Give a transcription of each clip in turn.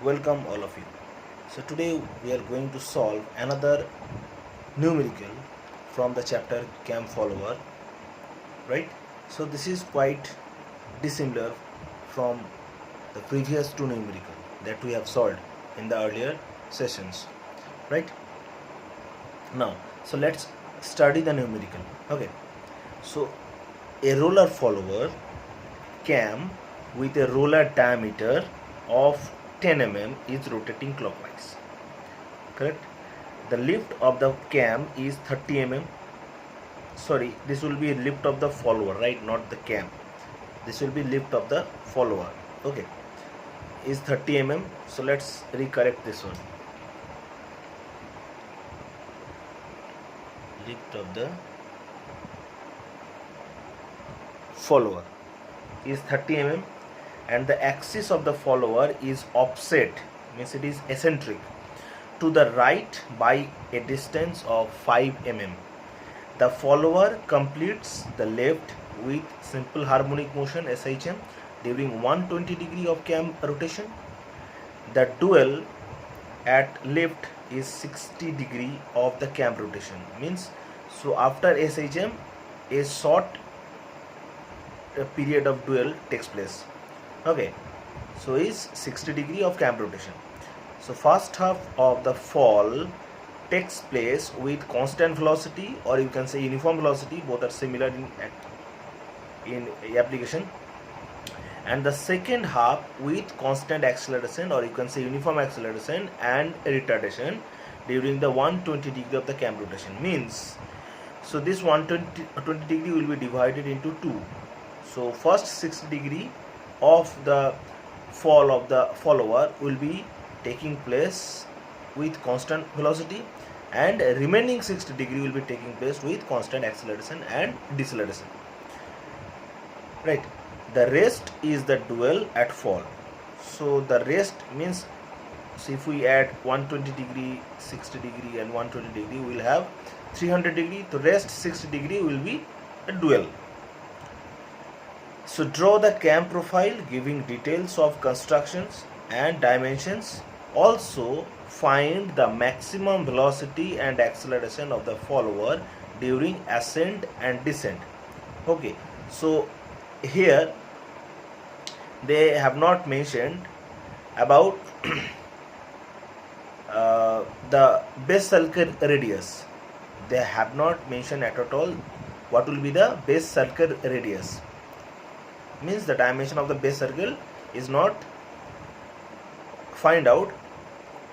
Welcome all of you. So today we are going to solve another numerical from the chapter cam follower, right? So this is quite dissimilar from the previous two numerical that we have solved in the earlier sessions, right? Now, so let's study the numerical. Okay. So a roller follower cam with a roller diameter of 10 mm is rotating clockwise, correct? The lift of the cam is 30 mm. Sorry, this will be lift of the follower, right? Not the cam. This will be lift of the follower. Okay, is 30 mm. So let's recorrect this one. Lift of the follower is 30 mm and the axis of the follower is offset, means it is eccentric to the right by a distance of 5 mm. The follower completes the left with simple harmonic motion SHM during 120 degree of cam rotation. The dual at left is 60 degree of the cam rotation, means so after SHM a short period of dual takes place. Okay, so is 60 degree of cam rotation. So first half of the fall takes place with constant velocity, or you can say uniform velocity, both are similar in application, and the second half with constant acceleration, or you can say uniform acceleration and retardation during the 120 degree of the cam rotation. Means so this 120 degree will be divided into two. So first 60 degree of the fall of the follower will be taking place with constant velocity, and remaining 60 degree will be taking place with constant acceleration and deceleration, right? The rest is the dual at fall. So the rest means, so if we add 120 degree, 60 degree and 120 degree, we will have 300 degree. The rest 60 degree will be a dual. So draw the cam profile giving details of constructions and dimensions. Also find the maximum velocity and acceleration of the follower during ascent and descent. Okay, so here they have not mentioned about the base circle radius. They have not mentioned at all what will be the base circle radius. Means the dimension of the base circle is not find out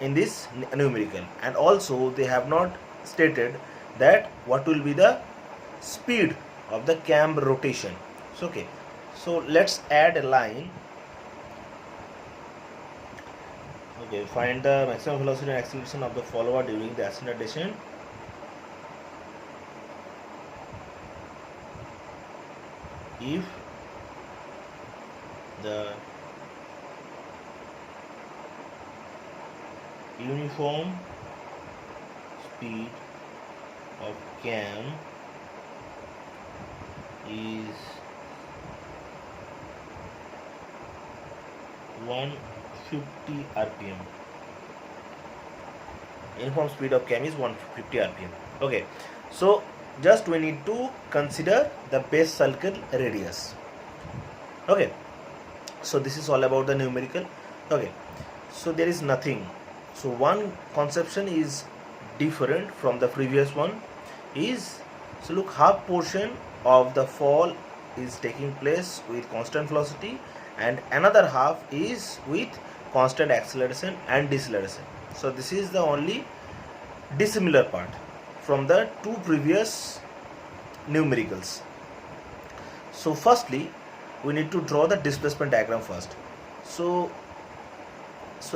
in this numerical, and also they have not stated that what will be the speed of the cam rotation. So okay, so let's add a line. Okay, find the maximum velocity and acceleration of the follower during the ascent and descent. If the uniform speed of cam is 150 rpm. Uniform speed of cam is 150 rpm. Okay, so just we need to consider the base circle radius. Okay, so this is all about the numerical. Okay, so there is nothing. So one conception is different from the previous one is, so look, half portion of the fall is taking place with constant velocity and another half is with constant acceleration and deceleration. So this is the only dissimilar part from the two previous numericals. So firstly we need to draw the displacement diagram first. So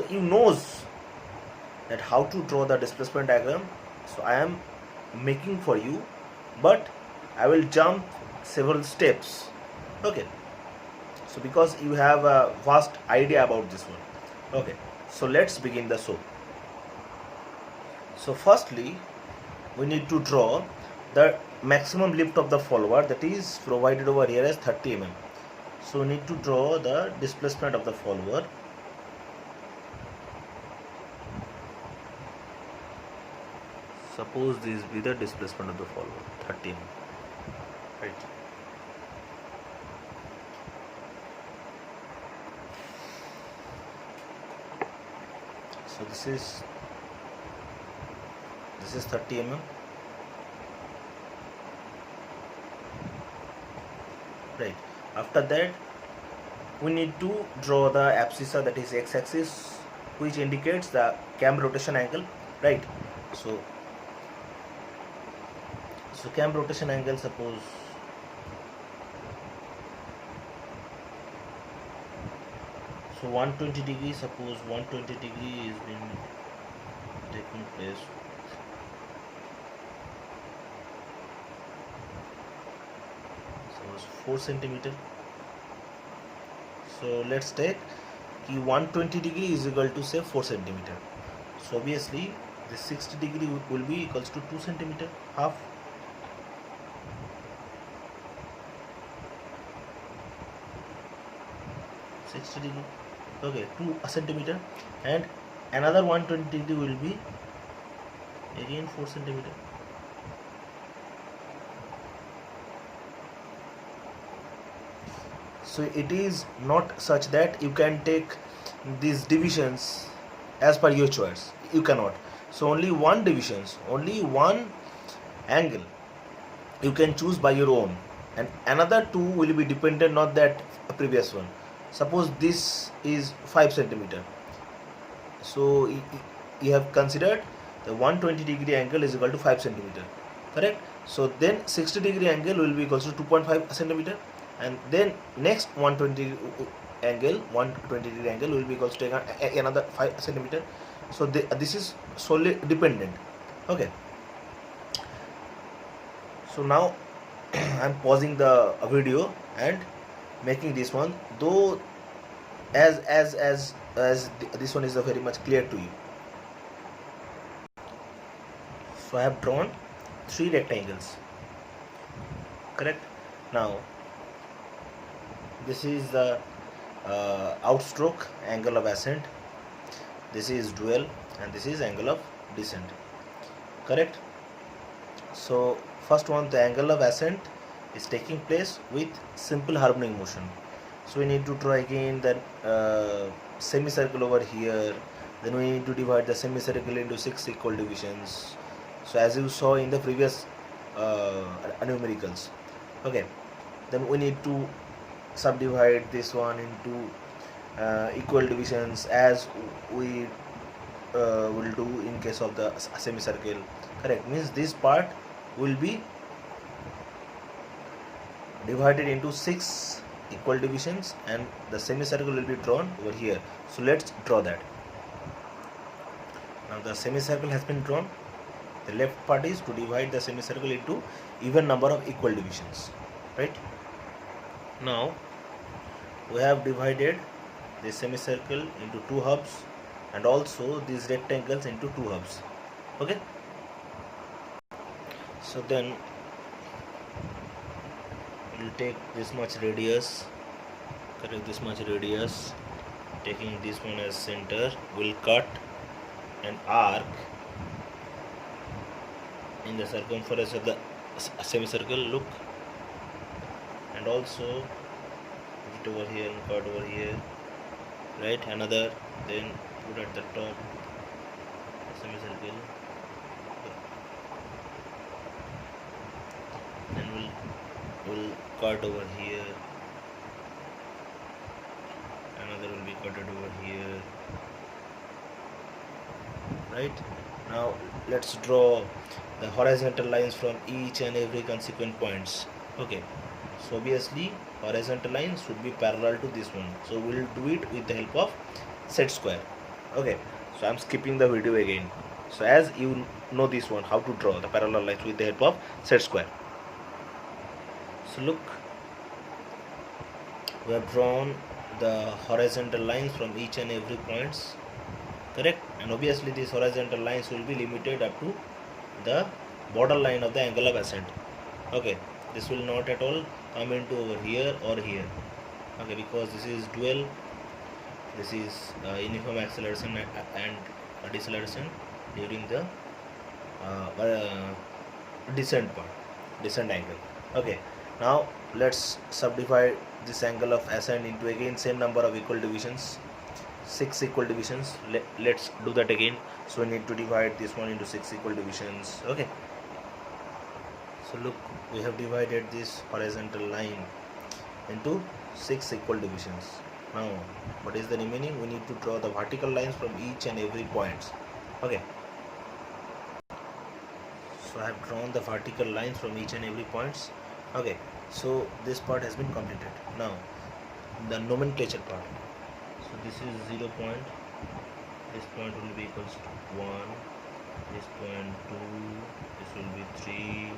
you knows that how to draw the displacement diagram. So I am making for you, but I will jump several steps. Okay, so because you have a vast idea about this one. Okay, so let's begin the show. So firstly we need to draw the maximum lift of the follower, that is provided over here as 30 mm. So we need to draw the displacement of the follower Suppose this be the displacement of the follower 30 mm, right? So this is 30 mm, right? After that we need to draw the abscissa, that is x-axis, which indicates the cam rotation angle, right? So cam rotation angle, suppose so 120 degree, suppose 120 degree is been taking place. Suppose 4 centimeter. So let's take 120 degree is equal to say 4 centimeter. So obviously this 60 degree will be equals to 2 centimeter, half. Degree, okay, 2 centimeter, and another 120 degree will be again 4 centimeter. So it is not such that you can take these divisions as per your choice. You cannot. So only one divisions, only one angle you can choose by your own, and another two will be dependent on that previous one. Suppose this is 5 centimeter. So you have considered the 120 degree angle is equal to 5 centimeter, correct? So then 60 degree angle will be equal to 2.5 centimeter, and then next 120 degree angle will be equal to another 5 centimeter. So this is solely dependent. Okay. So now I am pausing the video and making this one, though as this one is very much clear to you. So I have drawn 3 rectangles, correct? Now this is the outstroke angle of ascent, this is dual, and this is angle of descent, correct? So first one, the angle of ascent is taking place with simple harmonic motion. So we need to draw again the semicircle over here. Then we need to divide the semicircle into 6 equal divisions. So as you saw in the previous numericals. Okay. Then we need to subdivide this one into equal divisions as we will do in case of the semicircle. Correct. Means this part will be divided into 6 equal divisions, and the semicircle will be drawn over here. So let's draw that. Now the semicircle has been drawn. The left part is to divide the semicircle into even number of equal divisions, right? Now we have divided the semicircle into 2 hubs, and also these rectangles into 2 hubs. Okay. So then we'll take this much radius, correct, this much radius, taking this one as center. We'll cut an arc in the circumference of the semicircle, look, and also put it over here and cut over here, right? Another, then put at the top semicircle, then we'll cut over here, another will be cutted over here, right? Now let's draw the horizontal lines from each and every consequent points. Okay, so obviously horizontal lines should be parallel to this one, so we'll do it with the help of set square. Okay, so I'm skipping the video again. So as you know this one, how to draw the parallel lines with the help of set square. So look, we have drawn the horizontal lines from each and every points, correct? And obviously these horizontal lines will be limited up to the border line of the angle of ascent. Okay, this will not at all come into over here or here. Okay, because this is dual, this is uniform acceleration and deceleration during the descent part, descent angle. Okay, now let's subdivide this angle of ascent into again same number of equal divisions, 6 equal divisions. Let's do that again. So we need to divide this one into 6 equal divisions. Okay, so look, we have divided this horizontal line into 6 equal divisions. Now what is the remaining? We need to draw the vertical lines from each and every points. Okay, so I have drawn the vertical lines from each and every points. Okay, so this part has been completed. Now the nomenclature part. So this is 0 point, this point will be equals to 1, this point 2, this will be 3,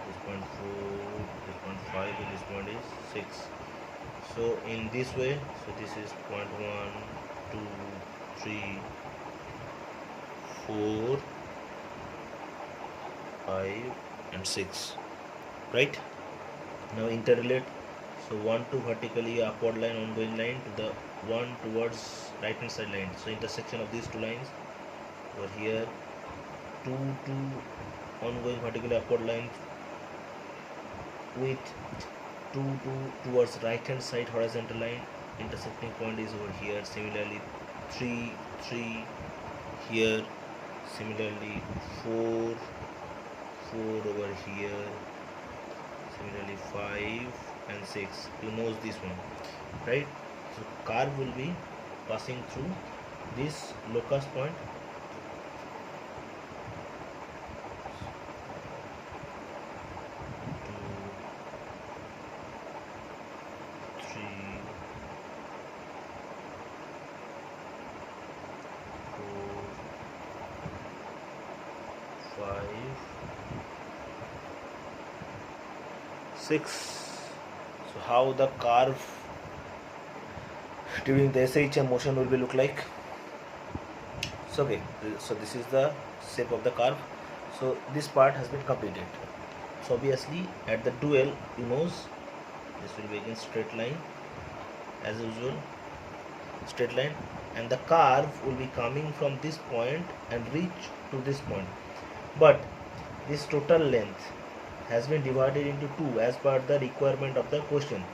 this point 4, this point 5, and this point is 6. So in this way, so this is point 1, 2, 3, 4, 5 and 6, right? Now interrelate. So 1 to vertically upward line, ongoing line, to the 1 towards right hand side line. So intersection of these two lines over here, 2 to ongoing vertically upward line with 2 to towards right hand side horizontal line, intersecting point is over here. Similarly 3 here, similarly 4 over here, similarly 5 and 6. You know this one, right? So curve will be passing through this locus point, six. So how the curve during the SHM motion will be look like? So okay, so this is the shape of the curve. So this part has been completed. So obviously at the dual, you know, this will be again straight line as usual, straight line, and the curve will be coming from this point and reach to this point. But this total length has been divided into 2 as per the requirement of the question.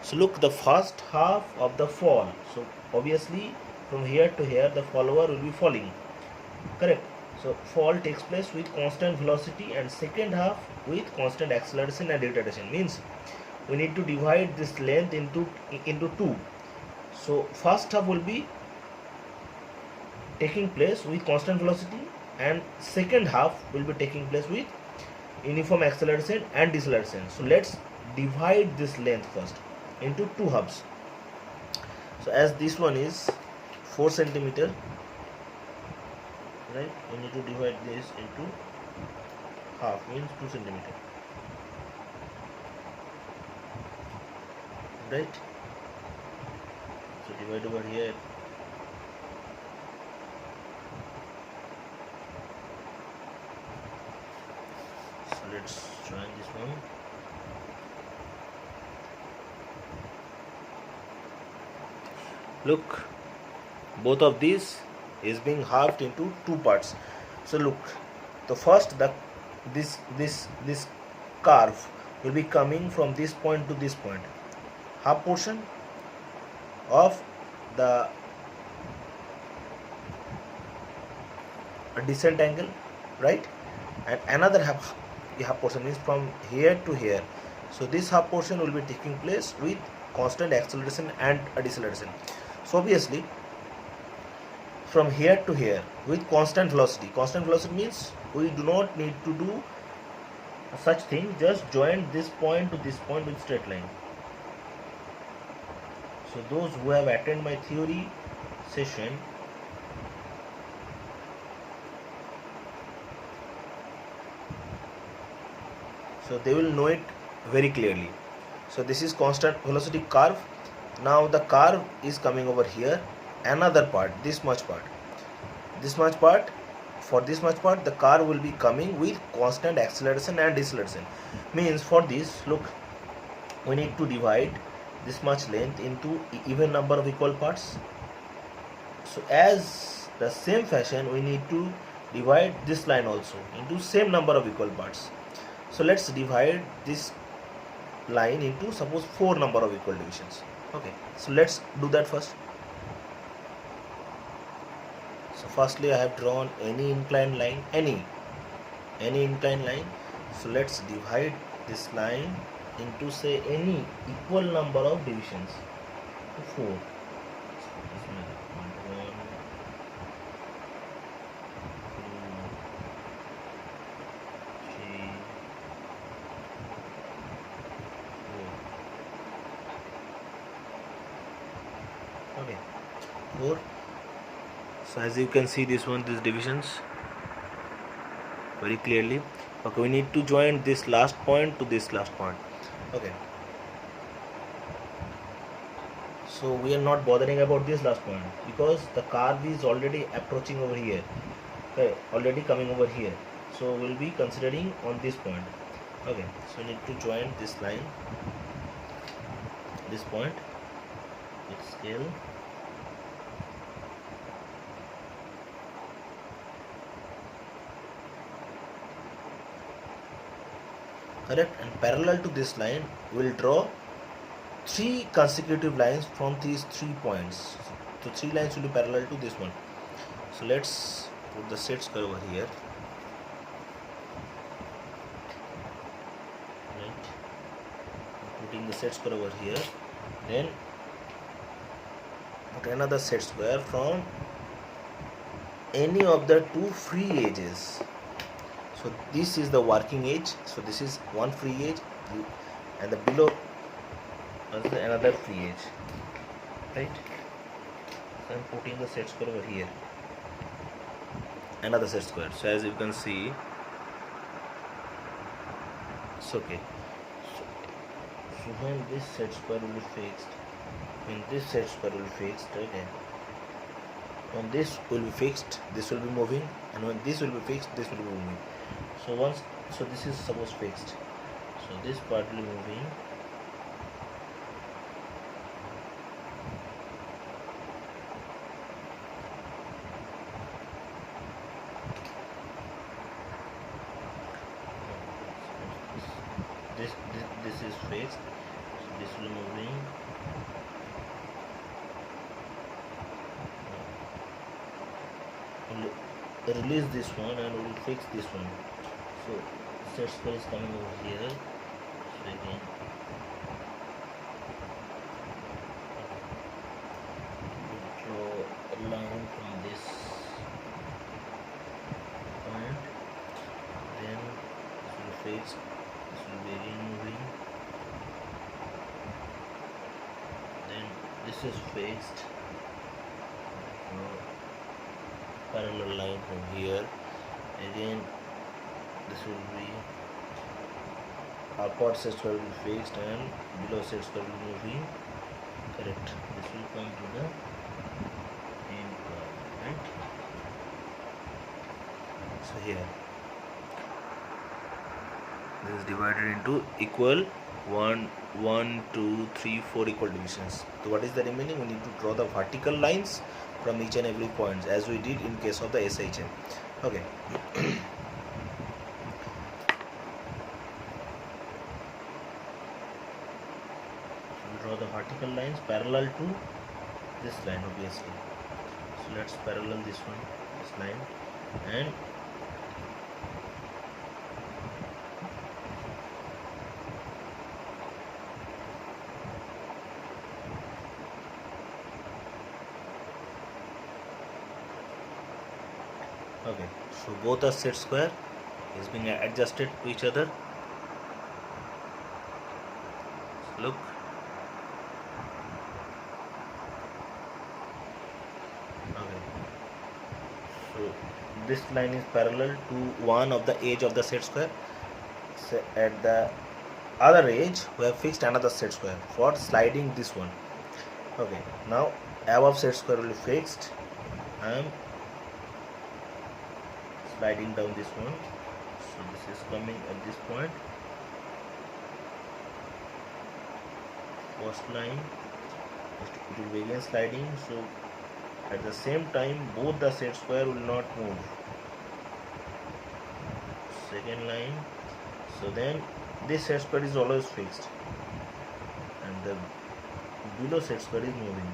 So look, the first half of the fall, so obviously from here to here the follower will be falling, correct? So fall takes place with constant velocity, and second half with constant acceleration and retardation. Means we need to divide this length into 2. So first half will be taking place with constant velocity, and second half will be taking place with uniform acceleration and deceleration. So let's divide this length first into 2 halves. So as this one is 4 centimeter, right, we need to divide this into half, means 2 centimeter, right? So divide over here. So let's join this one. Look, both of these is being halved into 2 parts. So look, the first, this curve will be coming from this point to this point, half portion of the descent angle, right? And another half portion is from here to here. So this half portion will be taking place with constant acceleration and deceleration. So obviously from here to here with constant velocity. Constant velocity means we do not need to do such thing, just join this point to this point with straight line. So those who have attended my theory session, so they will know it very clearly. So this is constant velocity curve. Now the curve is coming over here, another part, this much part, for this much part the curve will be coming with constant acceleration and deceleration. Means for this, look, we need to divide this much length into even number of equal parts. So as the same fashion we need to divide this line also into same number of equal parts. So let's divide this line into suppose 4 number of equal divisions. Okay, so let's do that first. So firstly I have drawn any inclined line, any inclined line. So let's divide this line into say any equal number of divisions to 4. So this will be 1, 2, 3, 4. Okay, 4. So as you can see this divisions very clearly. Okay, we need to join this last point to this last point. Okay, so we are not bothering about this last point because the curve is already approaching over here, okay, already coming over here. So we'll be considering on this point. Okay, so we need to join this line, this point with scale. Correct, and parallel to this line we will draw 3 consecutive lines from these 3 points. So 3 lines will be parallel to this one. So let's put the set square over here. Right, putting the set square over here, then put another set square from any of the 2 free edges. So this is the working edge, so this is one free edge, and the below is another free edge, right? So I'm putting the set square over here, another set square. So as you can see, it's okay. So when this set square will be fixed, when this set square will be fixed, okay, when this will be fixed, this will be moving, and when this will be fixed, this will be moving. So this is suppose fixed, so this part will be moving, this is fixed, so this will be moving. We'll release this one and we will fix this one. So set square is coming over here. So again, draw a line from this point, then this will fix, this will be again moving, then this is fixed. Parallel line from here, again this will be upward set square will be fixed and below set square will be moving. Correct, this will come to the end curve, right? So here this is divided into equal 1, 2, 3, 4 equal divisions. So what is the remaining? We need to draw the vertical lines from each and every point as we did in case of the SHM. Okay. Draw the vertical lines parallel to this line obviously. So let's parallel this one, this line, and okay, so both are set square is being adjusted to each other. Look, okay, so this line is parallel to one of the edge of the set square. So at the other edge we have fixed another set square for sliding this one. Okay, now above set square will be fixed. I am sliding down this one, so this is coming at this point, first line, it will begin sliding. So at the same time both the set square will not move, second line. So then this set square is always fixed and the below set square is moving.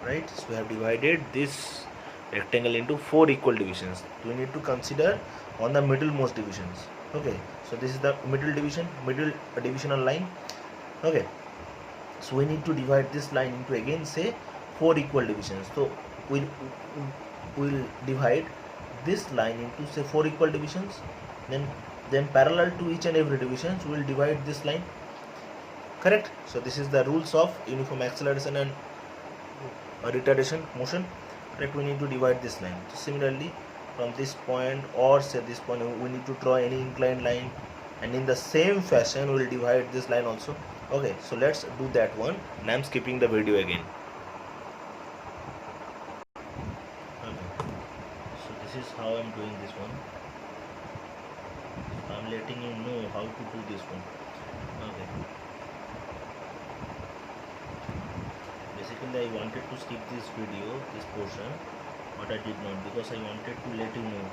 Right, so we have divided this rectangle into 4 equal divisions. We need to consider on the middlemost divisions. Okay, so this is the middle divisional line. Okay, so we need to divide this line into again say 4 equal divisions. So we'll divide this line into say 4 equal divisions, then parallel to each and every divisions we will divide this line. Correct. So this is the rules of uniform acceleration and retardation motion. Correct. We need to divide this line. So similarly from this point or say this point we need to draw any inclined line, and in the same fashion we will divide this line also. Okay, so let's do that one, and I'm skipping the video again. Okay, so this is how I'm doing this one. I'm letting you know how to do this one. Okay, basically I wanted to skip this video, this portion, but I did not because I wanted to let you know.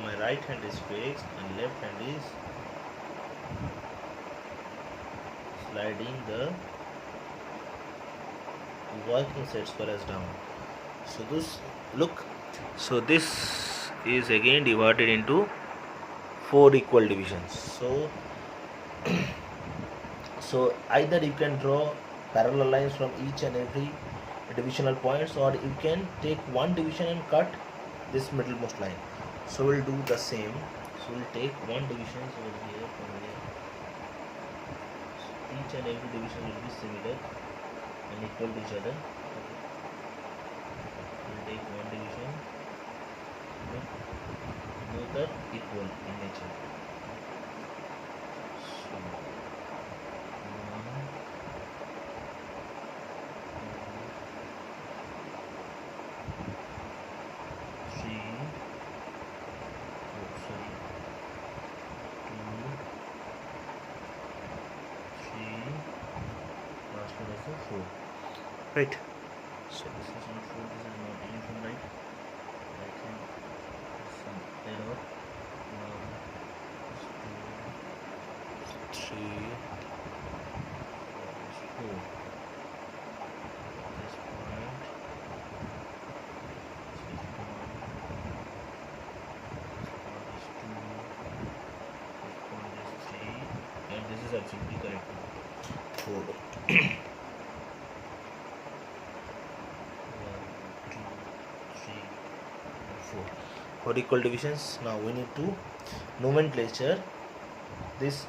My right hand is fixed and left hand is sliding the working set square down. So this look, so this is again divided into 4 equal divisions. So either you can draw parallel lines from each and every divisional points, or you can take one division and cut this middlemost line. So we'll do the same. So we'll take one division over here from here. So each and every division will be similar and equal to each other. We'll take one division. Both are equal in nature. So 4. Right. So this is not 4, this is not uniform, right? I think some error. 1, 2, 3, 4. This point. This point is 2. This point is 3. And this is absolutely correct. 4. 4 equal divisions. Now we need to nomenclature these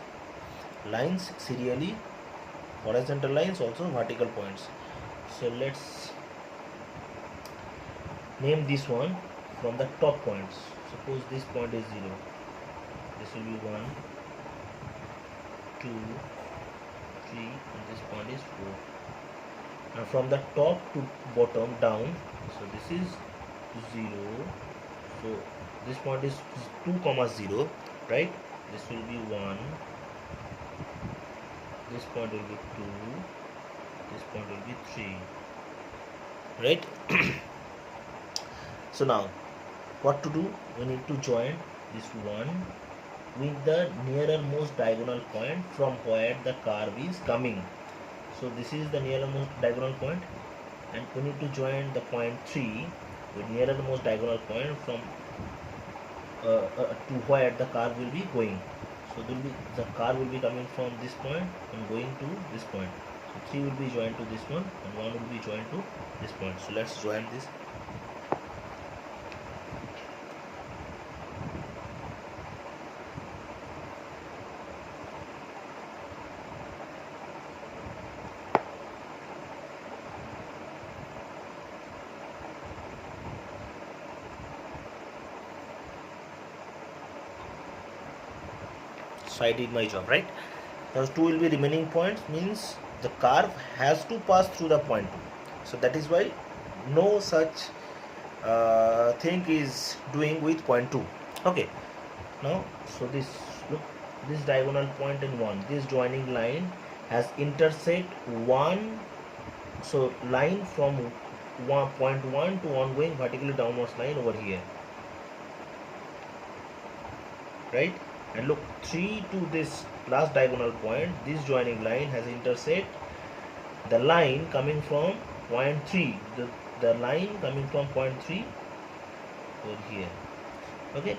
lines serially, horizontal lines also vertical points. So let's name this one from the top points. Suppose this point is 0, this will be 1, 2, 3, and this point is 4. Now from the top to bottom down, so this is 0. So this point is 2, 0, right? This will be 1. This point will be 2. This point will be 3. Right? So now, what to do? We need to join this 1 with the nearest diagonal point from where the curve is coming. So this is the nearest diagonal point, and we need to join the point 3 with nearest diagonal point from to where the curve will be going. So the curve will be coming from this point and going to this point. So 3 will be joined to this one and 1 will be joined to this point. So let's join this. So I did my job, right? Those 2 will be remaining points, means the curve has to pass through the point 2. So that is why no such thing is doing with point 2. Okay, now so this, look, this diagonal point in 1, this joining line has intersect 1, so line from 1.1 to ongoing vertically downwards line over here, right? And look, 3 to this last diagonal point, this joining line has intersect the line coming from point 3, the line coming from point 3 over here. Okay,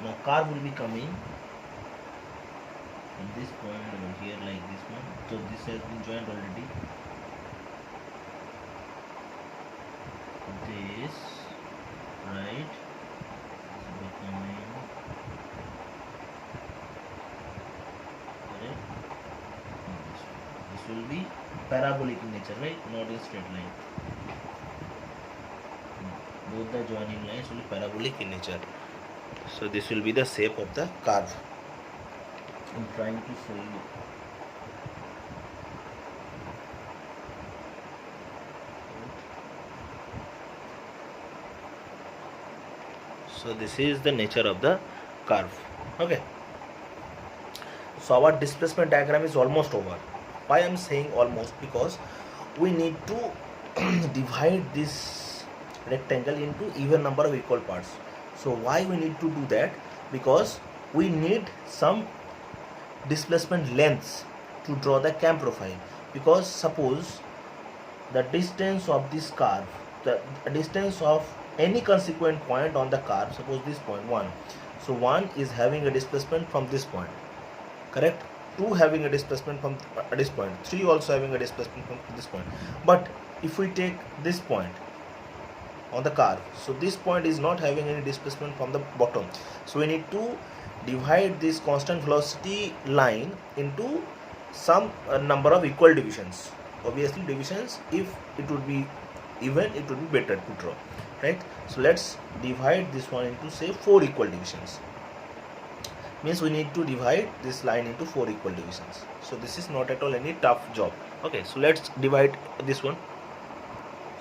now curve will be coming from this point over here like this one. So this has been joined already. This, right, this will be coming, correct. This will be parabolic in nature, right, not in straight line. Both the joining lines will be parabolic in nature. So this will be the shape of the curve. I'm trying to show you. So this is the nature of the curve. Okay, so our displacement diagram is almost over. Why I'm saying almost? Because we need to divide this rectangle into even number of equal parts. So why we need to do that? Because we need some displacement lengths to draw the cam profile. Because suppose the distance of this curve, the distance of any consequent point on the curve, suppose this point 1, so 1 is having a displacement from this point, correct, 2 having a displacement from this point, 3 also having a displacement from this point. But if we take this point on the curve, so this point is not having any displacement from the bottom, so we need to divide this constant velocity line into some number of equal divisions. Obviously divisions, if it would be even, it would be better to draw, right? So let's divide this one into say 4 equal divisions. Means we need to divide this line into 4 equal divisions. So this is not at all any tough job. Okay, so let's divide this one.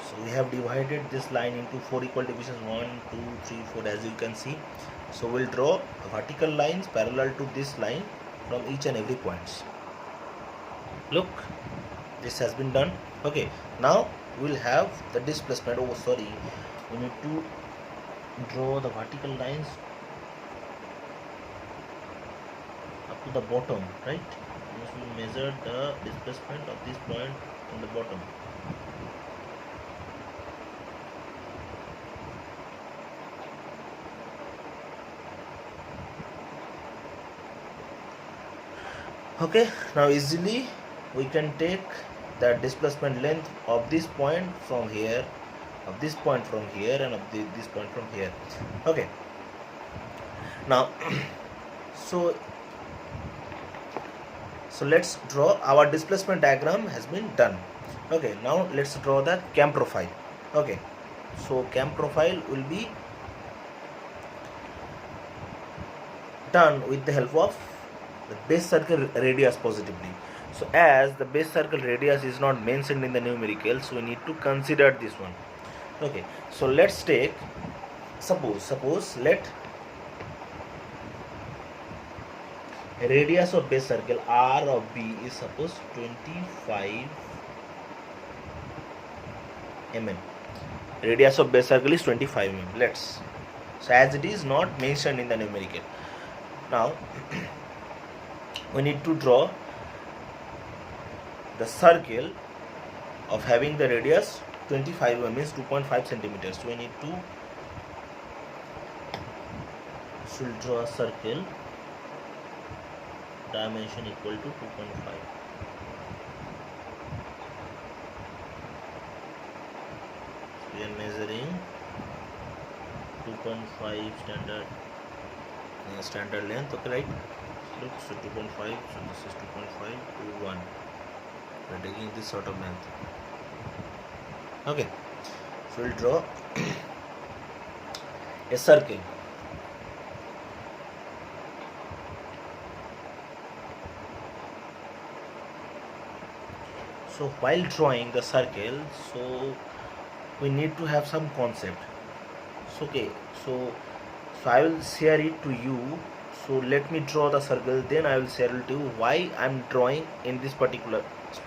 So we have divided this line into 4 equal divisions, 1, 2, 3, 4, as you can see. So we'll draw vertical lines parallel to this line from each and every points. Look, this has been done. Okay, now we'll have the displacement. Oh sorry, we need to draw the vertical lines up to the bottom, right? We measure the displacement of this point from the bottom. Okay, now easily we can take the displacement length of this point from here, of this point from here, and of this point from here. Okay, now so let's draw. Our displacement diagram has been done. Okay, now let's draw the cam profile. Okay, so cam profile will be done with the help of the base circle radius positively. So as the base circle radius is not mentioned in the numerical, so we need to consider this one. Okay, so let's take, suppose let radius of base circle R of B is suppose 25 mm. Radius of base circle is 25 mm. Let's, so as it is not mentioned in the numerical. Now we need to draw the circle of having the radius 25 mm means 2.5 centimeters. So we need to should draw a circle dimension equal to 2.5. We are measuring 2.5 standard length. Okay, right? Look, so 2.5. So this is 2.5 to 1. We are taking this sort of length. Okay, so we'll draw a circle. So while drawing the circle, so we need to have some concept. So okay, so I will share it to you. So let me draw the circle, then I will share it to you why I'm drawing in this particular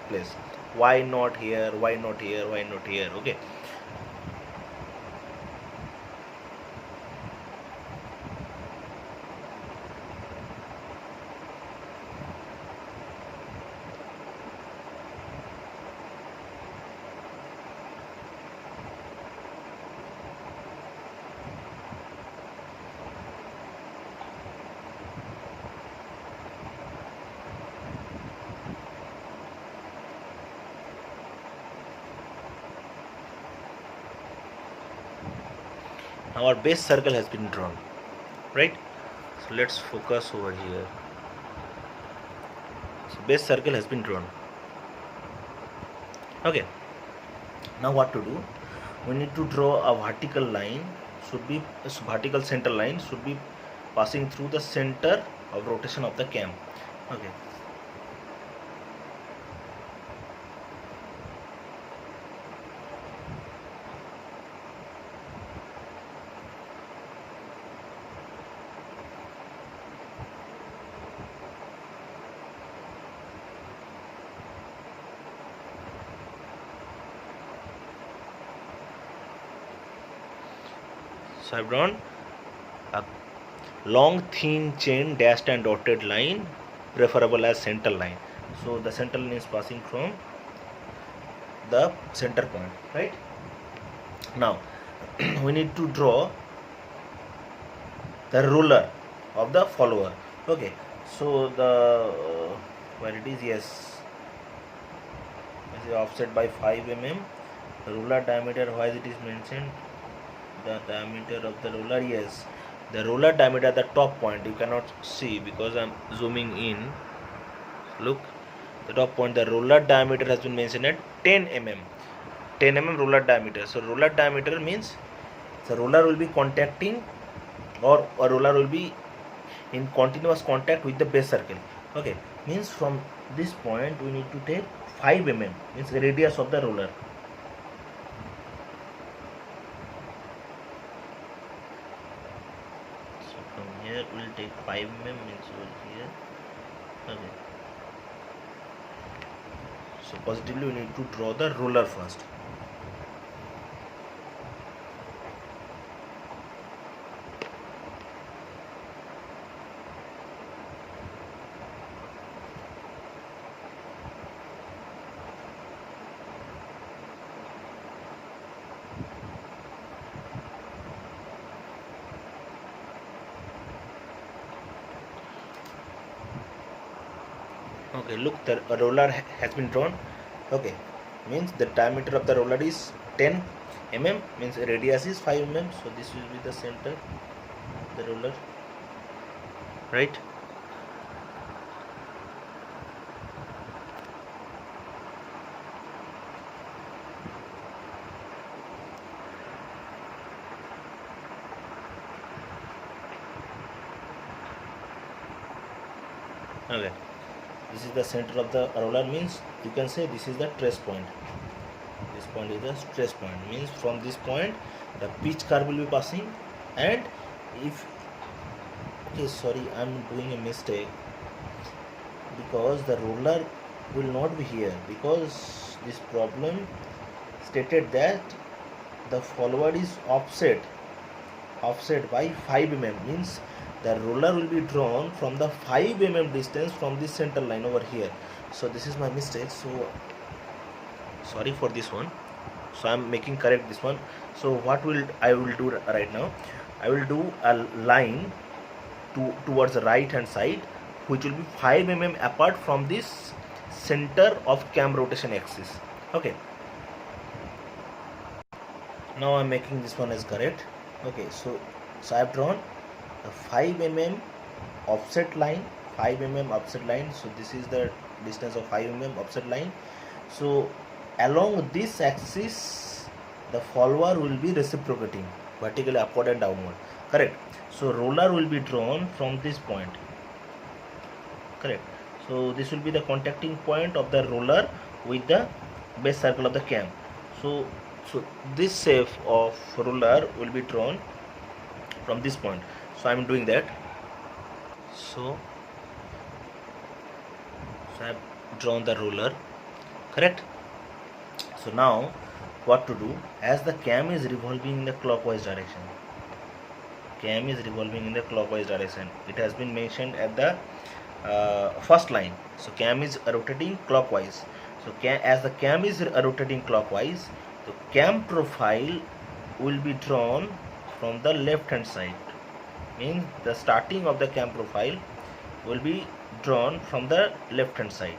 place. Why not here, why not here, why not here? Okay. Now our base circle has been drawn, right? So let's focus over here. So base circle has been drawn. Okay, now what to do? We need to draw a vertical line, should be a vertical center line should be passing through the center of rotation of the cam. Okay. So I've drawn a long thin chain dashed and dotted line, preferable as center line. So the center line is passing from the center point, right? Now we need to draw the ruler of the follower. Okay, so the where it is, yes, it is offset by 5 mm. Ruler diameter, why it is mentioned, the diameter of the ruler, yes, the ruler diameter at the top point you cannot see because I'm zooming in. Look, the top point, the ruler diameter has been mentioned at 10 mm. 10 mm ruler diameter. So ruler diameter means the ruler will be contacting, or a ruler will be in continuous contact with the base circle. Okay, means from this point we need to take 5 mm, means the radius of the ruler. So from here we will take 5 mm, means over here. Okay, so positively we need to draw the ruler first. Okay, look, the roller has been drawn. Okay, means the diameter of the roller is 10 mm, means radius is 5 mm. So this will be the center of the roller, right? Okay, this is the center of the roller, means you can say this is the trace point. This point is the trace point, means from this point the pitch curve will be passing. And if, okay, sorry, I'm doing a mistake, because the ruler will not be here, because this problem stated that the follower is offset by 5 mm, means the ruler will be drawn from the 5 mm distance from this center line over here. So this is my mistake, so sorry for this one. So I'm making correct this one. So what I will do right now, I will do a line towards the right hand side, which will be 5 mm apart from this center of cam rotation axis. Okay, now I'm making this one as correct. Okay, so I have drawn a 5 mm offset line, 5 mm offset line. So this is the distance of 5 mm offset line. So along this axis the follower will be reciprocating vertically upward and downward, correct? So roller will be drawn from this point, correct? So this will be the contacting point of the roller with the base circle of the cam. So this shape of ruler will be drawn from this point. So I'm doing that. So I've drawn the ruler, correct? So now what to do, as the cam is revolving in the clockwise direction, cam is revolving in the clockwise direction, it has been mentioned at the first line. So cam is rotating clockwise. So as the cam is rotating clockwise, the cam profile will be drawn from the left hand side, means the starting of the cam profile will be drawn from the left hand side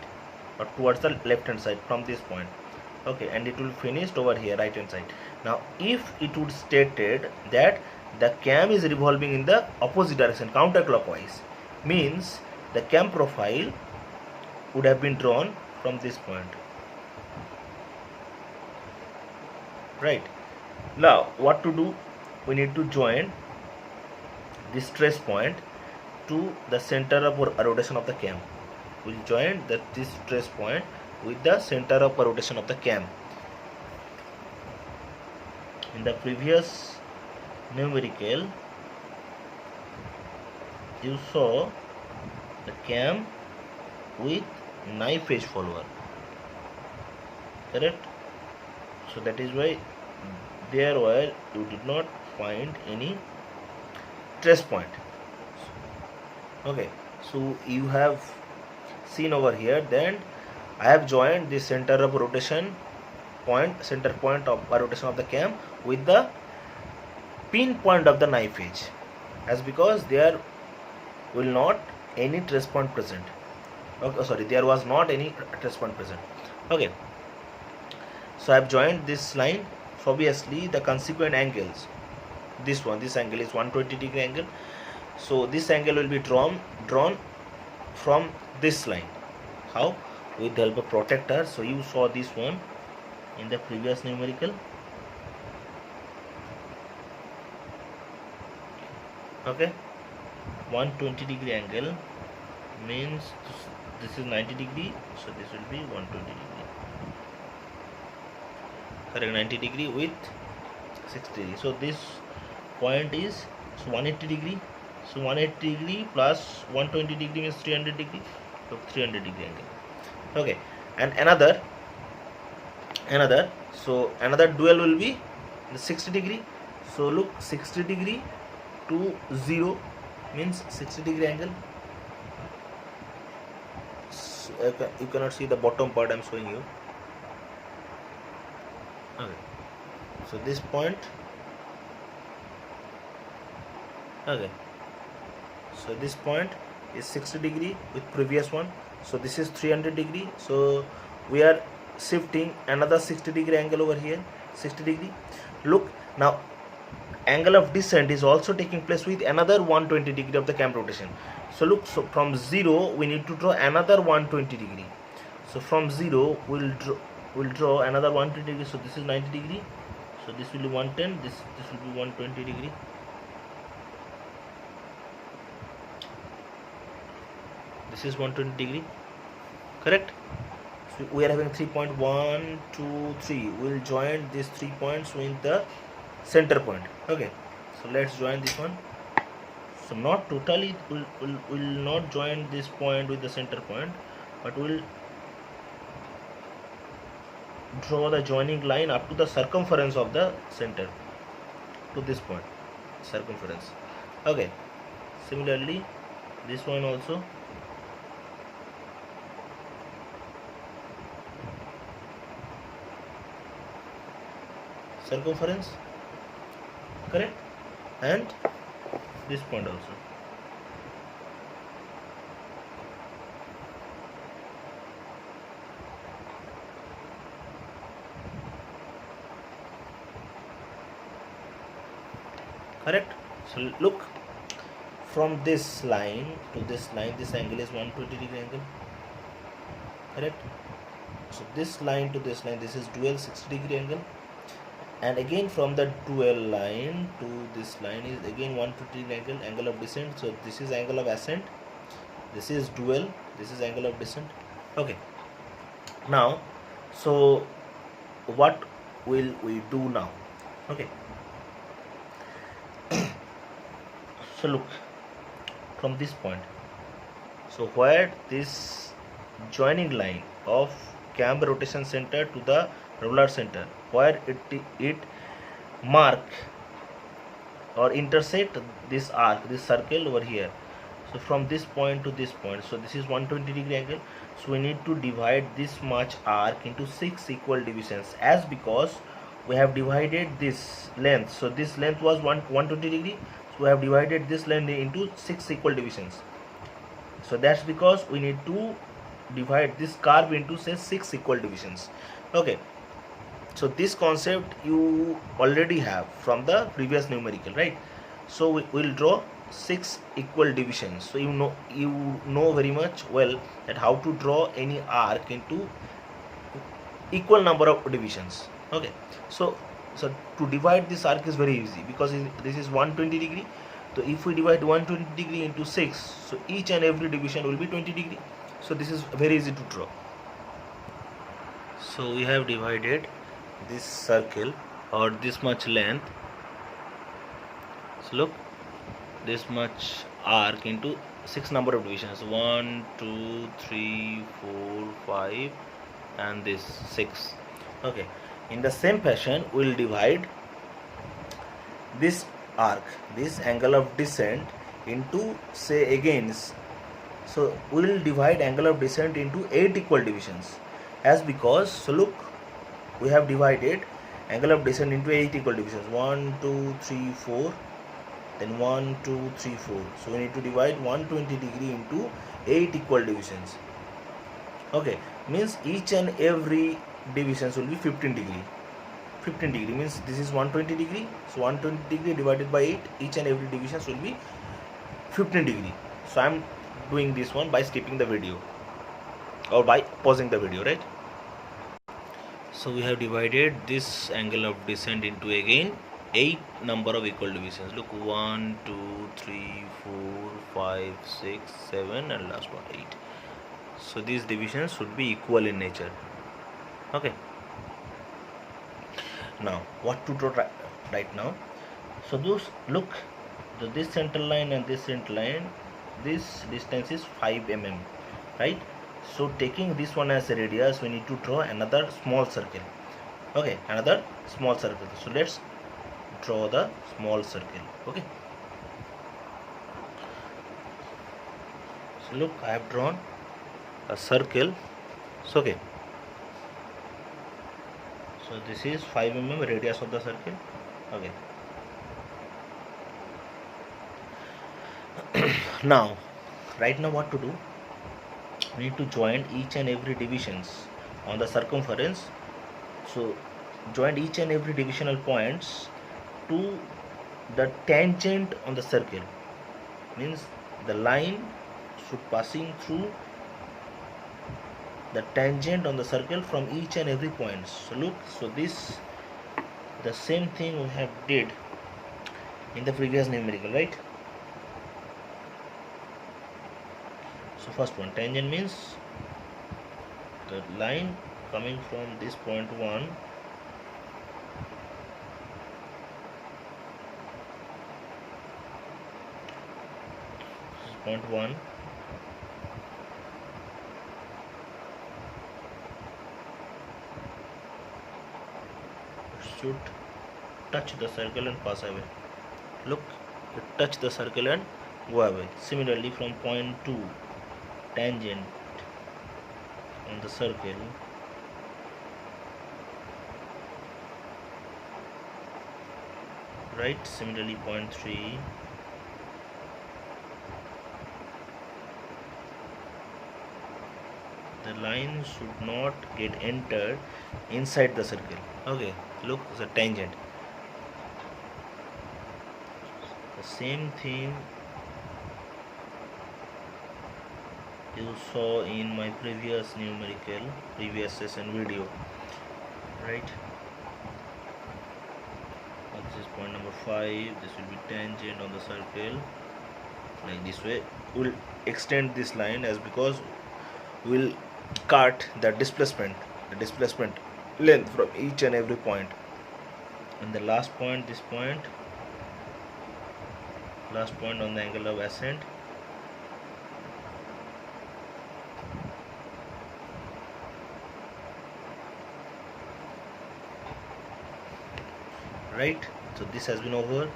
or towards the left hand side from this point, okay, and it will finish over here right hand side. Now if it would stated that the cam is revolving in the opposite direction, counterclockwise, means the cam profile would have been drawn from this point, right? Now what to do, we need to join this trace point to the center of rotation of the cam. We'll join this trace point with the center of rotation of the cam. In the previous numerical, you saw the cam with knife edge follower, correct? So that is why there where you did not find any trace point. Okay, so you have seen over here, then I have joined the center of rotation point, center point of rotation of the cam with the pin point of the knife edge, as because there will not any trace point present. Okay, sorry, there was not any trace point present. Okay, so I have joined this line. So obviously the consequent angles, this angle is 120 degree angle. So this angle will be drawn from this line. How? With the help of protractor. So you saw this one in the previous numerical. Okay, 120 degree angle means this is 90 degree, so this will be 120 degree, correct? 90 degree with 60 degree. So this point is 180 degree. So 180 degree plus 120 degree means 300 degree. So 300 degree angle. Okay, and another so another dual will be 60 degree. So look, 60 degree to 0 means 60 degree angle. So you cannot see the bottom part, I am showing you. Okay, so this point, okay, so this point is 60 degree with previous one. So this is 300 degree. So we are shifting another 60 degree angle over here, 60 degree. Look, now angle of descent is also taking place with another 120 degree of the cam rotation. So look, so from 0 we need to draw another 120 degree. So from 0 we'll draw another 120 degree. So this is 90 degree. So this will be 110. This will be 120 degree. This is 120 degree, correct? So we are having 3.1, 2, 3. We'll join these 3 points with the center point. Okay, so let's join this one. So not totally, we'll not join this point with the center point, but we'll draw the joining line up to the circumference of the center to this point, circumference. Okay, similarly this one also. Circumference, correct? And this point also. Correct? So look, from this line to this line, this angle is 120 degree angle, correct? So this line to this line, this is dual 60 degree angle. And again from the dual line to this line is again 150 degree angle of descent. So this is angle of ascent, this is dual, this is angle of descent. Okay, now so what will we do now? Okay, So look, from this point, so where this joining line of camber rotation center to the roller center, where it mark or intersect this arc, this circle over here. So from this point to this point, so this is 120-degree angle. So we need to divide this much arc into 6 equal divisions, as because we have divided this length. So this length was 120-degree, so we have divided this length into 6 equal divisions. So that's because we need to divide this curve into say 6 equal divisions. Okay, so this concept you already have from the previous numerical, right? So we will draw 6 equal divisions. So you know very much well that how to draw any arc into equal number of divisions. Okay, so to divide this arc is very easy, because this is 120-degree. So if we divide 120-degree into 6, so each and every division will be 20-degree. So this is very easy to draw. So we have divided this circle or this much length, so look, this much arc into 6 number of divisions, 1 2 3 4 5 and this 6. Okay, in the same fashion we will divide this arc, this angle of descent, into say again, so we will divide angle of descent into 8 equal divisions, as because, so look, we have divided angle of descent into 8 equal divisions, 1 2 3 4, then 1 2 3 4. So we need to divide 120-degree into 8 equal divisions. Okay, means each and every divisions will be 15-degree. 15-degree means this is 120-degree, so 120-degree divided by 8, each and every divisions will be 15-degree. So I am doing this one by skipping the video or by pausing the video, right? So we have divided this angle of descent into again 8 number of equal divisions. Look, 1 2 3 4 5 6 7 and last one 8. So these divisions should be equal in nature. Okay, now what to draw right now? So those, look, this center line and this center line, this distance is 5 mm, right? So taking this one as a radius, we need to draw another small circle. Okay, another small circle. So let's draw the small circle. Okay, so look, I have drawn a circle. So okay, so this is 5 mm radius of the circle. Okay, now right now what to do? We need to join each and every divisions on the circumference. So join each and every divisional points to the tangent on the circle, means the line should passing through the tangent on the circle from each and every point. So look, so this the same thing we have did in the previous numerical, right? So first one, tangent means the line coming from this point 1 point 1 should touch the circle and pass away. Look, it touch the circle and go away. Similarly, from point 2, tangent on the circle, right? Similarly, point 3, the line should not get entered inside the circle. Okay, look, the tangent. The same thing you saw in my previous session video, right? This is point number 5. This will be tangent on the circle, like this way. We'll extend this line, as because we'll cut the displacement length from each and every point. And the last point, this point, last point on the angle of ascent. Right, so this has been over.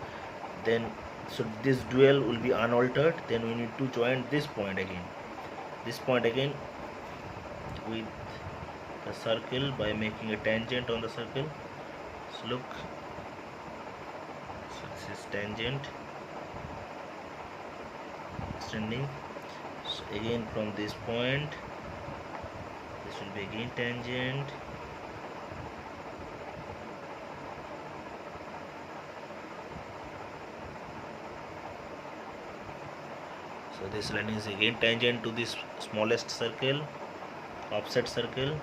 Then so this dual will be unaltered. Then we need to join this point again with the circle by making a tangent on the circle. So look, so this is tangent extending. So again from this point, this will be again tangent. So this line is again tangent to this smallest circle, offset circle.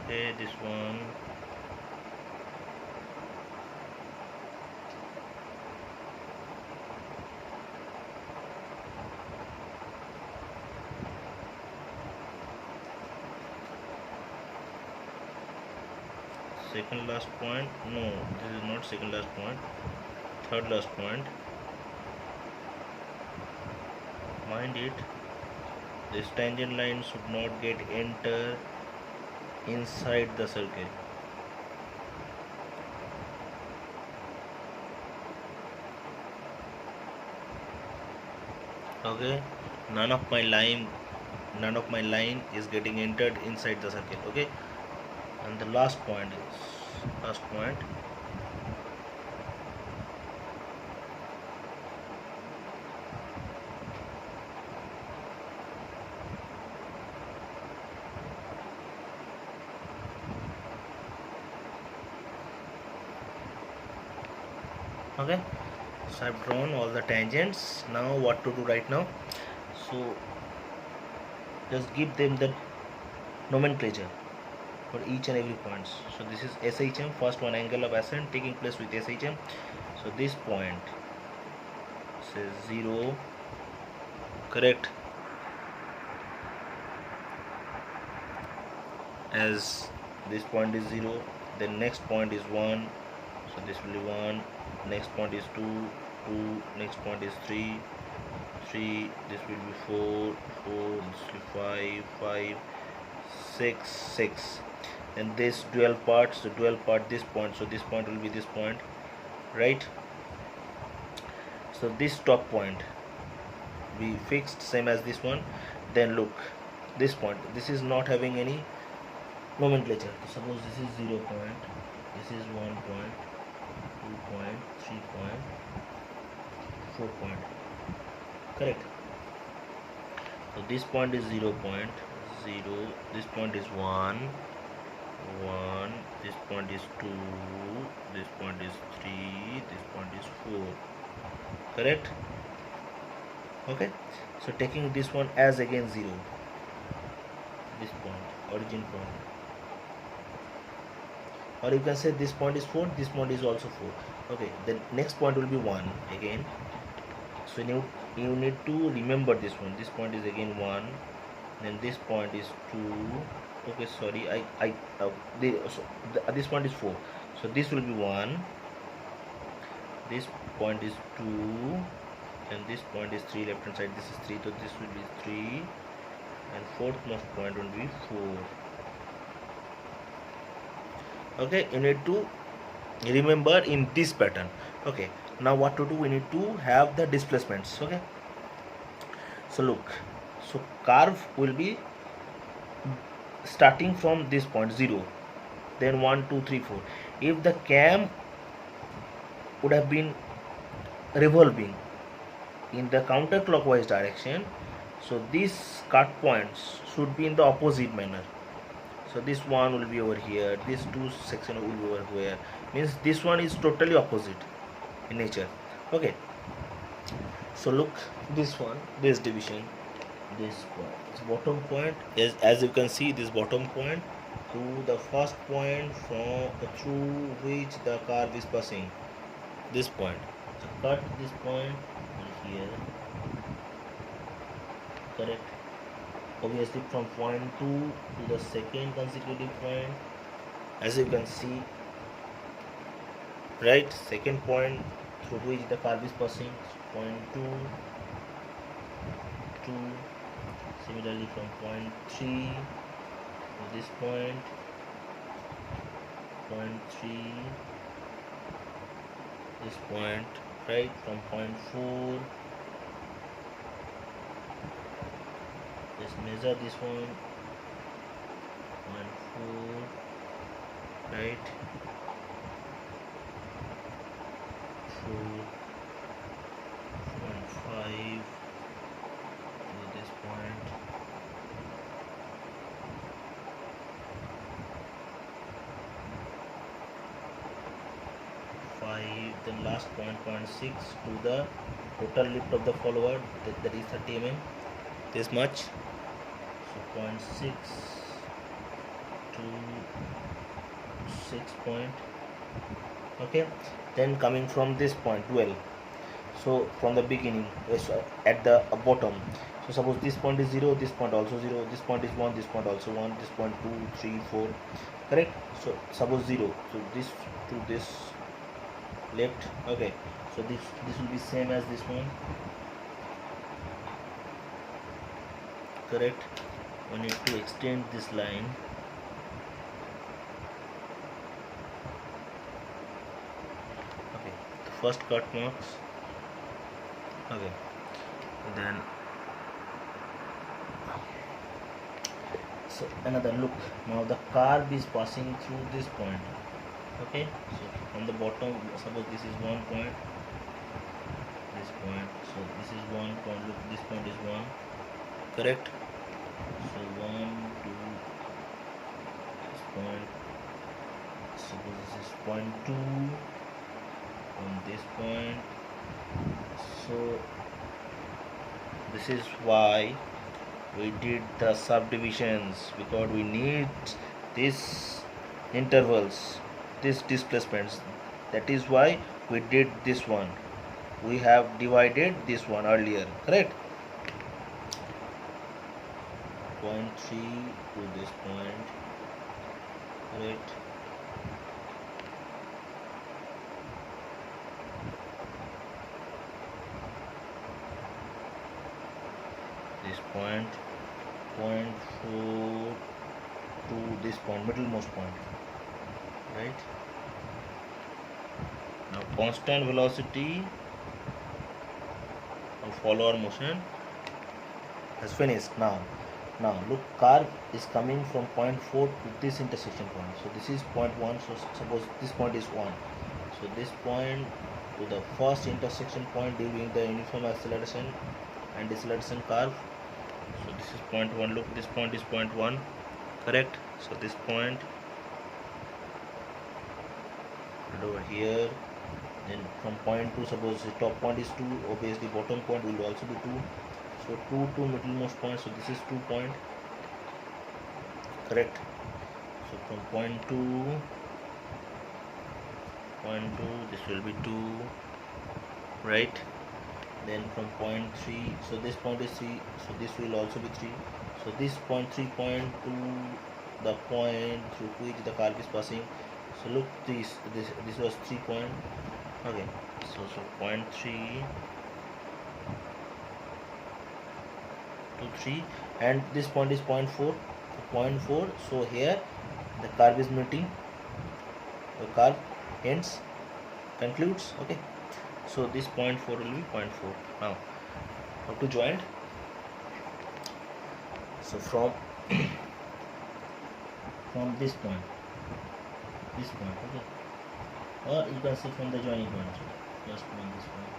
Okay, this one. Second last point. No, this is not second last point. Third last point. Mind it, this tangent line should not get enter inside the circle. Okay, none of my line is getting entered inside the circle. Okay, and the last point. Okay, so I've drawn all the tangents. Now what to do right now? So just give them the nomenclature for each and every points. So this is SHM, first one, angle of ascent taking place with SHM. So this point says 0, correct, as this point is 0, then next point is 1, so this will be 1, next point is 2, next point is 3, this will be 4, this will be 5, 6, and this dual part, this point, so this point will be this point, right? So this top point we fixed same as this one. Then look, this point, this is not having any nomenclature. Suppose this is 0 point, this is 1 point, 2 point, 3 point, 4 point, correct? So this point is 0 point, 0, this point is 1, this point is 2, this point is 3, this point is 4, correct? Okay, so taking this one as again 0, this point, origin point, or you can say this point is 4, this point is also 4. Okay, the next point will be 1 again. So you need to remember this one. This point is again 1, then this point is 2. Okay, sorry, this point is 4, so this will be 1, this point is 2, and this point is 3, left hand side this is 3, so this will be 3, and fourth most point will be 4. Okay, you need to remember in this pattern. Okay, now what to do? We need to have the displacements. Okay, so look, so curve will be starting from this point 0, then 1, 2, 3, 4. If the cam would have been revolving in the counterclockwise direction, so these cut points should be in the opposite manner. So this one will be over here, this two section will be over here, means this one is totally opposite in nature. Okay, so look, this one, this division, this point, this bottom point is, as you can see, this bottom point to the first point from through which the curve is passing, this point. So cut this point here, correct? Obviously from point 2 to the second consecutive point, as you can see, right, second point through which the curve is passing, point 2 to, similarly from point 3 to this point, point 3, this point, right, from point 4, just measure this one, point 4, right, 4, point 5 to this point, then last point, point 6 to the total lift of the follower, that is 30 mm, this much. So point 6 to 6 point, okay. Then coming from this point 12, so from the beginning, at the bottom, so suppose this point is 0, this point also 0, this point is 1, this point also 1, this point 2, 3, 4, correct? So suppose 0, so this to this left, okay. So this will be same as this one, correct? We need to extend this line, okay. The first cut marks, okay. Then so another look, now the curve is passing through this point, okay. So on the bottom, suppose this is one point, this point, so this is one point, look, this point is 1, correct? So 1, 2, this point, suppose this is point 2 on this point. So this is why we did the subdivisions, because we need these intervals, these displacements. That is why we did this one. We have divided this one earlier, correct? Point 3 to this point, correct? This point, point 4 to this point, middlemost point, right? Now constant velocity of follower motion has finished. Now look, curve is coming from point 4 to this intersection point. So this is point 1, so suppose this point is 1, so this point to the first intersection point during the uniform acceleration and deceleration curve. So this is point 1, look, this point is point 1, correct? So this point and over here, then from point 2, suppose the top point is 2, obviously bottom point will also be 2, so 2 to middlemost point, so this is 2 point, correct? So from point 2, this will be 2, right? Then from point 3, so this point is 3, so this will also be 3, so this point 3 point to the point through which the curve is passing. So look, this was 3 point, okay. So point 3 to 3, and this point is point 4, so point 4, so here the curve is meeting, the curve ends, concludes, okay. So this point 4 will be point 4. Now how to join? So from this point, okay, or you can see from the joining point, just from this point,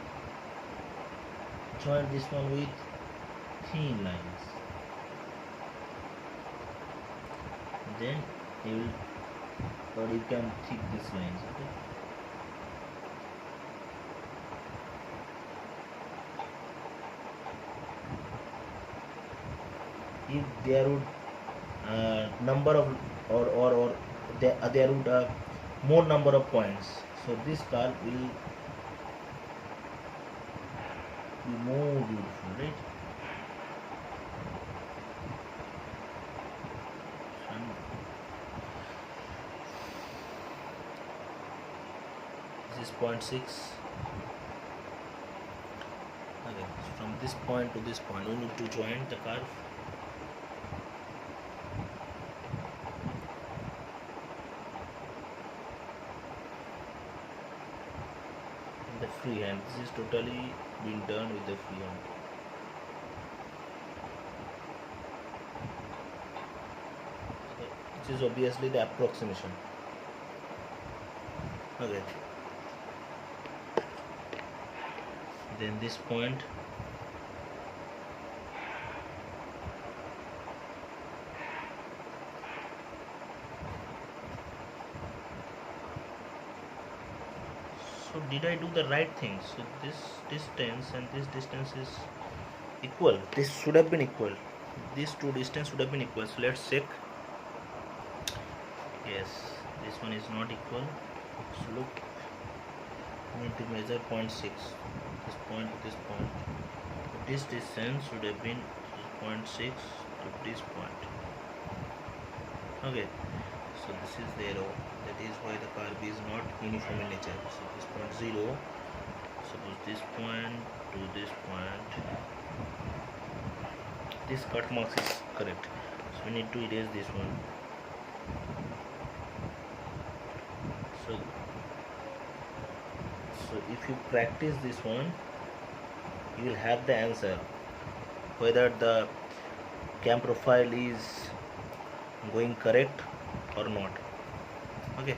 join this one with thin lines, then you will, or you can thick these lines, okay. if there would number of or there would more number of points, so this car will be more beautiful, right? This is 0.6. Okay, from this point to this point we need to join the curve. The freehand, this is totally been done with the freehand. So this is obviously the approximation. Okay, then this point, so did I do the right thing? So this distance and this distance is equal. This should have been equal. These two distance should have been equal. So let's check. Yes, this one is not equal. So look, we need to measure 0.6. This point to this point. So this distance should have been 0.6 to this point. Okay, so this is the arrow. That is why the curve is not uniform in nature. So this point 0, suppose this point to this point, this cut marks is correct. So we need to erase this one. So if you practice this one, you will have the answer whether the cam profile is going correct or not. Okay.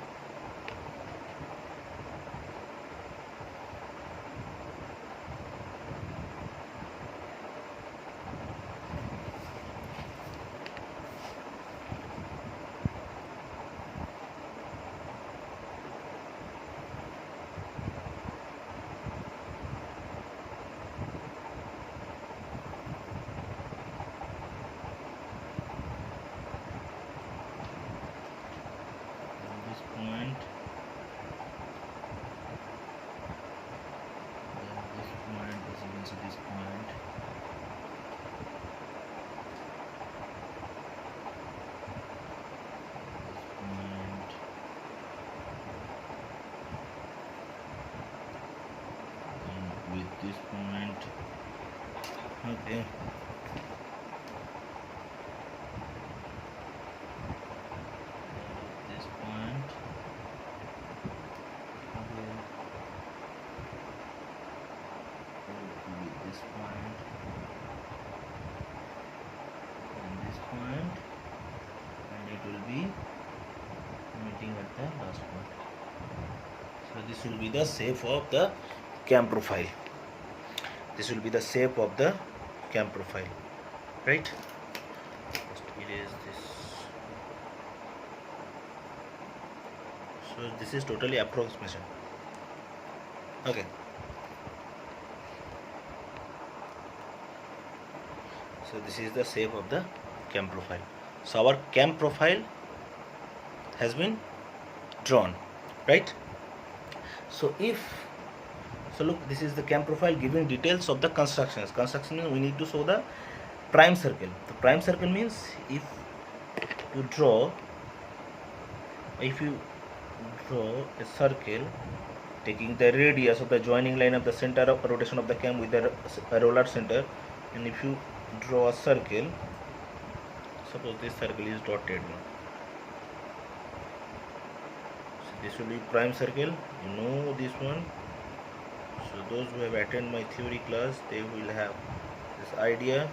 This point, okay, this point, okay, with this point and this point, and it will be meeting at the last point. So this will be the shape of the cam profile. This will be the shape of the cam profile, right? Just erase this. So this is totally approximation. Okay. So this is the shape of the cam profile. So our cam profile has been drawn, right? So look, this is the cam profile giving details of the constructions. Construction means we need to show the prime circle. The prime circle means if you draw a circle taking the radius of the joining line of the center of rotation of the cam with the roller center, and if you draw a circle, suppose this circle is dotted now. So this will be prime circle, you know this one. So those who have attended my theory class, they will have this idea.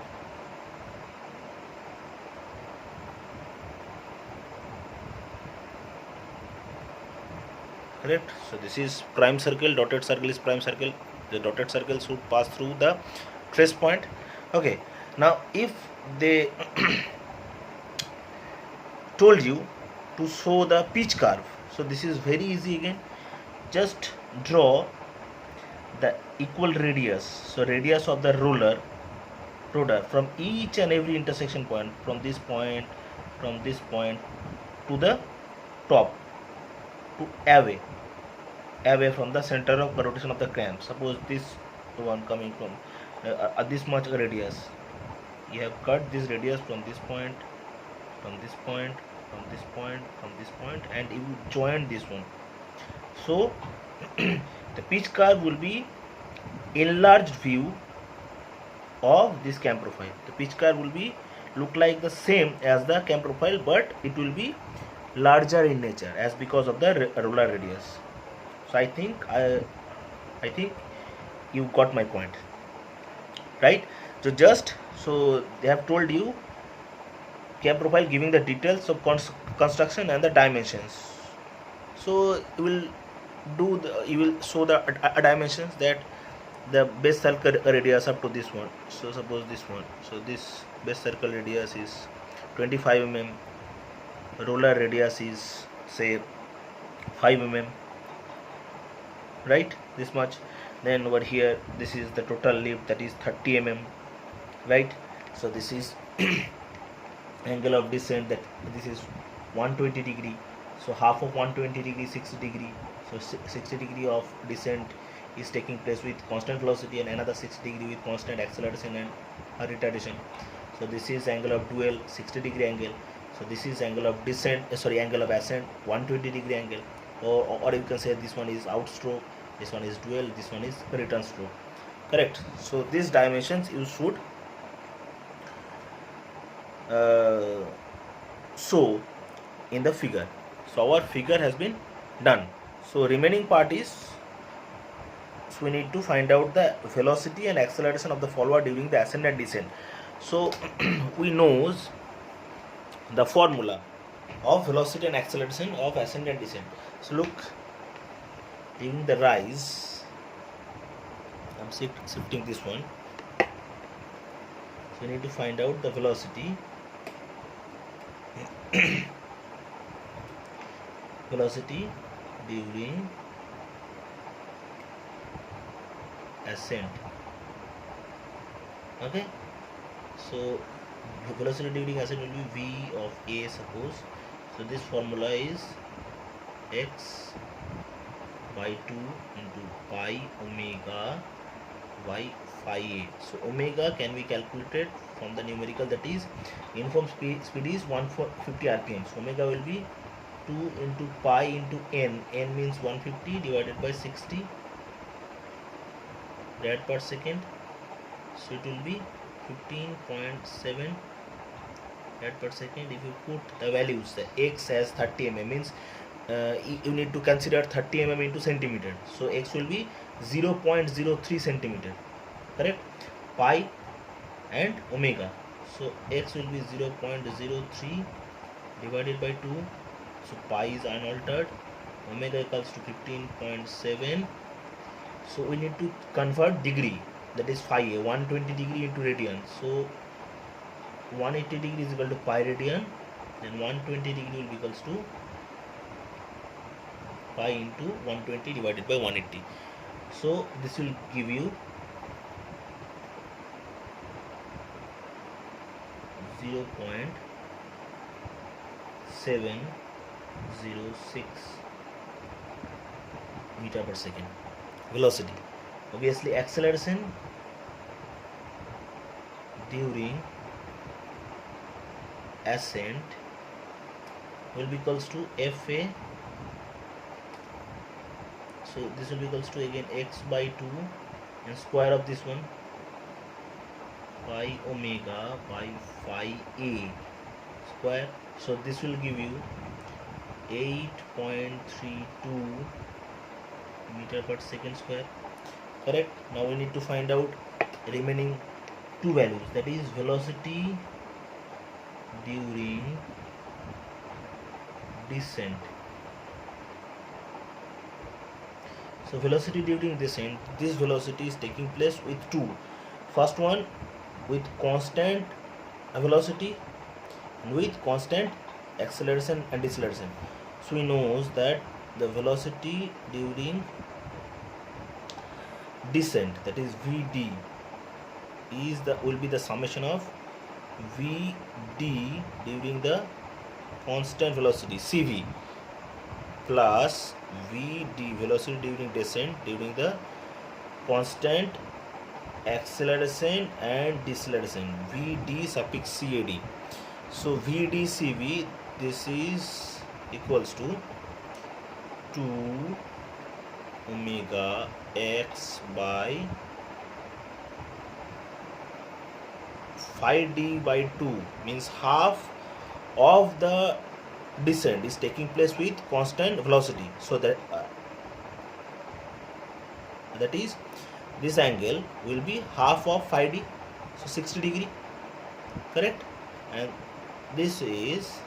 Correct? So this is prime circle, dotted circle is prime circle. The dotted circle should pass through the trace point. Okay, now if they told you to show the pitch curve, so this is very easy again. Just draw the equal radius. So radius of the roller rotor from each and every intersection point, from this point to the top, to away from the center of rotation of the crank. Suppose this one coming from this much radius, you have cut this radius from this point, from this point, from this point, from this point, and you join this one. So the pitch curve will be enlarged view of this cam profile. The pitch curve will be look like the same as the cam profile, but it will be larger in nature as because of the roller radius. So I think you got my point, right? So they have told you cam profile giving the details of construction and the dimensions. So you will show the dimensions, that the base circle radius up to this one. So suppose this one, so this base circle radius is 25 mm, roller radius is say 5 mm, right? This much. Then over here, this is the total lift, that is 30 mm, right? So this is angle of descent, that this is 120 degree. So half of 120 degree, 60 degree. So 60 degree of descent is taking place with constant velocity, and another 60 degree with constant acceleration and retardation. So this is angle of dual, 60 degree angle. So this is angle of descent, angle of ascent, 120 degree angle. Or you can say this one is outstroke, this one is dual, this one is return stroke. Correct. So these dimensions you should show in the figure. So our figure has been done. So remaining part is, so we need to find out the velocity and acceleration of the follower during the ascent and descent. So we knows the formula of velocity and acceleration of ascent and descent. So look, during the rise, I'm shifting this one. So we need to find out the velocity velocity during ascent. Okay, so velocity during ascent will be v of a, suppose. So this formula is x by 2 into pi omega y phi a. So omega can be calculated from the numerical, that is uniform speed is 150 rpm. So omega will be 2 into pi into n means 150 divided by 60 rad per second. So it will be 15.7 rad per second. If you put the values, the x as 30 mm means you need to consider 30 mm into centimeter. So x will be 0.03 centimeter, correct? Pi and omega, so x will be 0.03 divided by 2. So pi is unaltered, omega equals to 15.7. So we need to convert degree, that is phi a, 120 degree into radian. So 180 degree is equal to pi radian, then 120 degree will be equals to pi into 120 divided by 180. So this will give you 0.706 meter per second velocity. Obviously acceleration during ascent will be equals to fa. So this will be equals to again x by 2 and square of this one, pi omega by phi a square. So this will give you 8.32 meter per second square, correct? Now we need to find out remaining two values, that is velocity during descent. So velocity during descent, this velocity is taking place with two. First one with constant velocity and with constant acceleration and deceleration. So we knows that the velocity during descent, that is Vd, will be the summation of Vd during the constant velocity Cv plus Vd velocity during descent during the constant acceleration and deceleration Vd suffix Cad. So Vd Cv, this is equals to 2 omega x by phi d by 2, means half of the descent is taking place with constant velocity. So that is this angle will be half of phi d, so 60 degree, correct? And this is,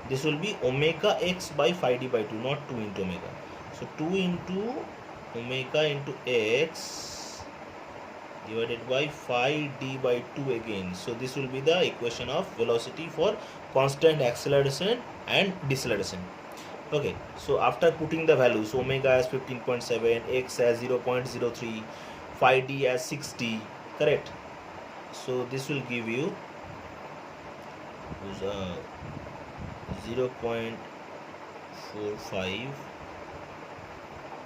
this will be omega x by phi d by 2, not 2 into omega. So 2 into omega into x divided by phi d by 2 again. So this will be the equation of velocity for constant acceleration and deceleration. Okay, so after putting the values, omega as 15.7, x as 0.03, phi d as 60, correct? So this will give you 0.45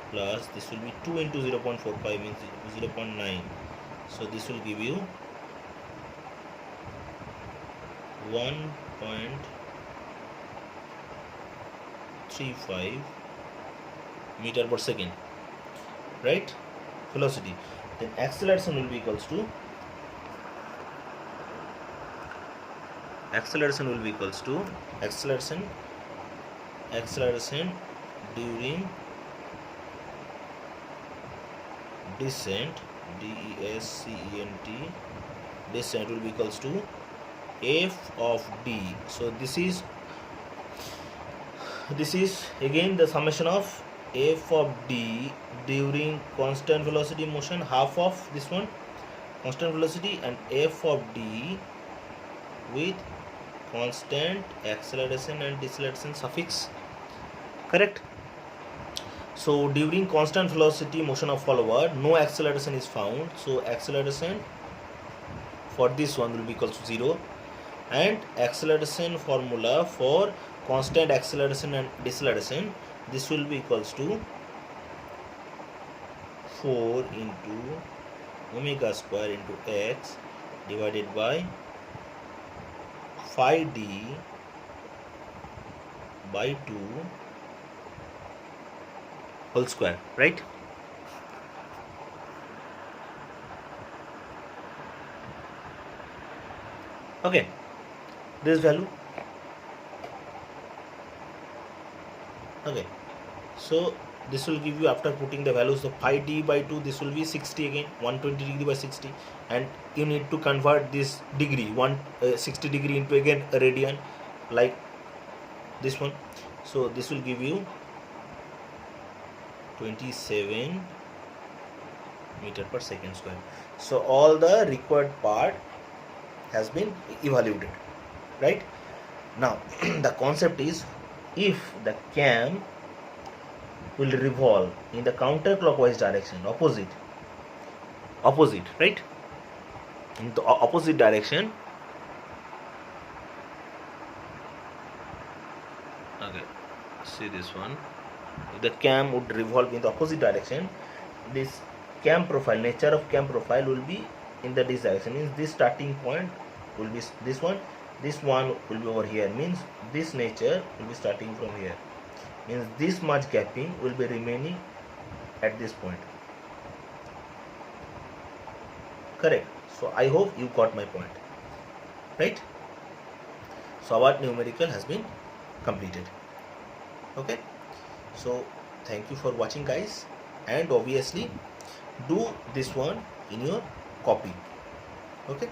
plus this will be 2 into 0.45 means 0.9. So this will give you 1.35 meter per second, right? Velocity. Then acceleration will be equals to acceleration during descent, descent, descent will be equals to f of d. So this is again the summation of f of d during constant velocity motion, half of this one constant velocity, and f of d with constant acceleration and deceleration suffix, correct? So during constant velocity motion of follower, no acceleration is found, so acceleration for this one will be equal to 0, and acceleration formula for constant acceleration and deceleration, this will be equals to 4 into omega square into x divided by phi d by 2 whole square, right? Okay, this value. Okay, so this will give you, after putting the values of phi d by 2, this will be 60 again, 120 degree by 60, and you need to convert this degree 60 degree into again a radian like this one. So this will give you 27 meter per second square. So all the required part has been evaluated, right? Now the concept is, if the cam will revolve in the counterclockwise direction, opposite, right? In the opposite direction. Okay, see this one. If the cam would revolve in the opposite direction, this cam profile, nature of cam profile will be in the this direction, means this starting point will be this one will be over here, means this nature will be starting from here, means this much gapping will be remaining at this point, correct? So I hope you got my point, right? So our numerical has been completed. Okay, so thank you for watching, guys, and obviously do this one in your copy. Okay.